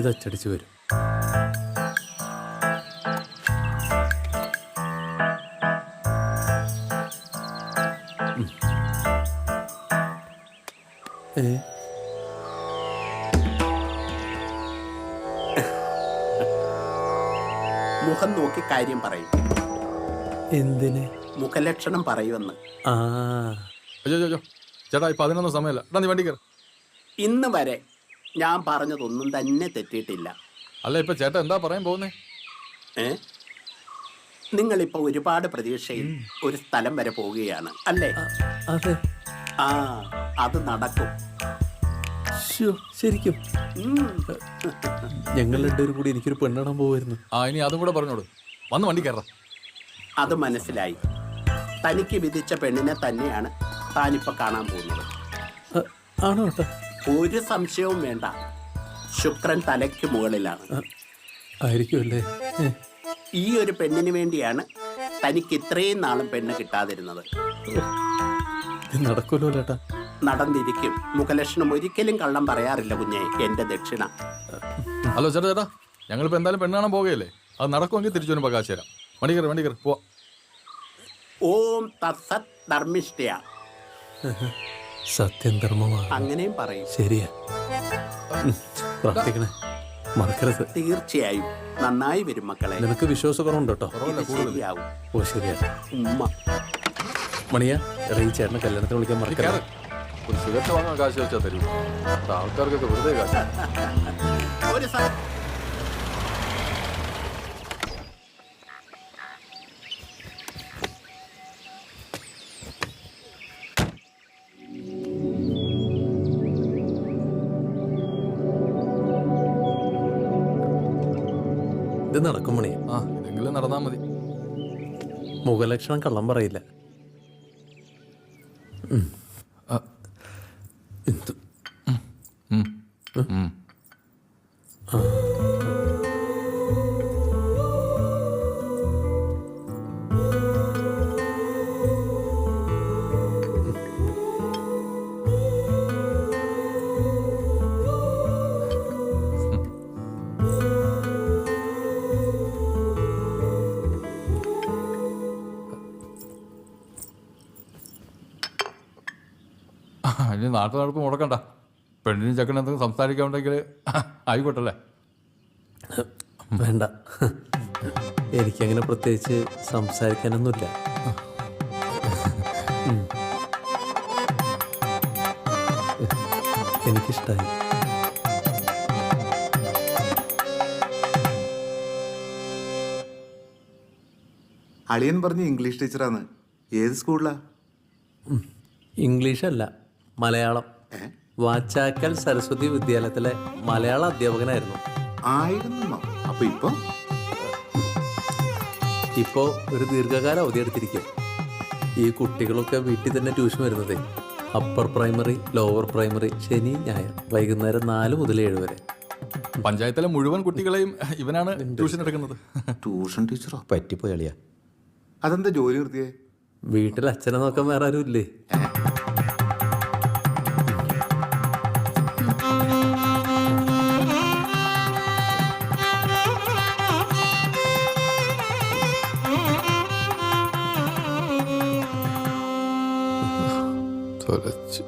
ഇത് അച്ചടിച്ച് വരും. മുഖം നോക്കി കാര്യം പറയും. എന്തിന്? മുഖലക്ഷണം പറയുമെന്ന്. ആ അയ്യോ ചേട്ടാ, ഇപ്പൊ അതിനൊന്നും സമയമല്ല. നീ വണ്ടി കയറി. ഇന്ന് വരെ ഞാൻ പറഞ്ഞതൊന്നും തന്നെ തെറ്റിയിട്ടില്ല. അല്ല, ഇപ്പൊ ചേട്ടാ എന്താ പറയാൻ പോകുന്നേ? നിങ്ങളിപ്പോ ഒരുപാട് പ്രതീക്ഷയിൽ ഒരു സ്ഥലം വരെ പോവുകയാണ് അല്ലേ? അതെ. ആ, അത് നടക്കും. ശരിക്കും ഞങ്ങൾ രണ്ടുപേരും കൂടി എനിക്കൊരു പെണ്ണിടാൻ പോവായിരുന്നു. ഇനി അതും കൂടെ പറഞ്ഞോളൂ. വന്ന് വണ്ടി കയറാം. അത് മനസ്സിലായി. തനിക്ക് വിധിച്ച പെണ്ണിനെ തന്നെയാണ് താനിപ്പോ കാണാൻ പോകുന്നത്. ആണോ ഏട്ടാ? ഒരു സംശയവും വേണ്ട. ശുക്രൻ തലയ്ക്ക് മുകളിലാണ്. ആയിരിക്കുമല്ലേ? ഈ ഒരു പെണ്ണിന് വേണ്ടിയാണ് തനിക്ക് ഇത്രയും നാളും പെണ്ണ് കിട്ടാതിരുന്നത്. നടക്കുമല്ലോ ചേട്ടാ? നടന്നിരിക്കും. മുഖലക്ഷണം ഒരിക്കലും കള്ളം പറയാറില്ല കുഞ്ഞെ. എന്റെ ദക്ഷിണ. ഹലോ ചേട്ടാ, ഞങ്ങളിപ്പോ എന്തായാലും പെണ്ണ് കാണാൻ പോകുകയല്ലേ? അത് നടക്കുമെങ്കിൽ തിരിച്ചു വരുമ്പോൾ കാശ് തരാം. വണ്ടി കയറി പോവാ. ഓം തത്സത് ധർമ്മിഷ്ഠയ. സത്യം ധർമ്മമാണ്. അങ്ങനെയും പറയും. ശരിയാ. പ്രാർത്ഥിക്കണേ, മറക്കരുത്. തീർച്ചയായും നന്നായി വരും മക്കളെ. നിനക്ക് വിശ്വാസക്കുറവുണ്ട് കേട്ടോ. ശരിയാവും. ഓ ശരിയാ. ഉമ്മ മണിയാ, ഈ ചേട്ടനെ കല്യാണത്തിന് വിളിക്കാൻ മറക്കരുത്. ഒരു സിഗരറ്റ് വാങ്ങാൻ കാശ് വെച്ചാൽ തരും. ആൾക്കാർക്കൊക്കെ വെറുതെ കാശ്. ഒരു ഇത് നടക്കും മണി. ഇതെങ്കിലും നടന്നാ മതി. മുഖലക്ഷണം കള്ളം പറയില്ല. ഇനി നാട്ടു നടപ്പ് മുടക്കണ്ട. പെണ്ണിനും ചെക്കനും എന്തെങ്കിലും സംസാരിക്കാനുണ്ടെങ്കിൽ ആയിക്കോട്ടല്ലേ? വേണ്ട, എനിക്കങ്ങനെ പ്രത്യേകിച്ച് സംസാരിക്കാനൊന്നുമില്ല. എനിക്കിഷ്ടായി. അളിയൻ പറഞ്ഞ് ഇംഗ്ലീഷ് ടീച്ചറാണ്. ഏത് സ്കൂളിലാ? ഇംഗ്ലീഷല്ല, മലയാളം. വാച്ചാക്കൽ സരസ്വതി വിദ്യാലയത്തിലെ മലയാള അധ്യാപകനായിരുന്നു. ആയിരുന്നു. അപ്പൊ ഇപ്പോ ഒരു ദീർഘകാല അവധി എടുത്തിരിക്കും. ഈ കുട്ടികളൊക്കെ വീട്ടിൽ തന്നെ ട്യൂഷൻ വരുന്നതേ. അപ്പർ പ്രൈമറി, ലോവർ പ്രൈമറി, ശനി ഞായർ വൈകുന്നേരം 4 മുതൽ 7 വരെ. പഞ്ചായത്തിലെ മുഴുവൻ കുട്ടികളെയും ഇവനാണ് ട്യൂഷൻ എടുക്കുന്നത്. ട്യൂഷൻ ടീച്ചറോ? പറ്റിപ്പോയി അളിയാ. അതെന്താ ജോലി നിർത്തിയേ? വീട്ടിൽ അച്ഛനെ നോക്കാൻ വേറെ ആരും ഇല്ലേ? തൊലച്ച്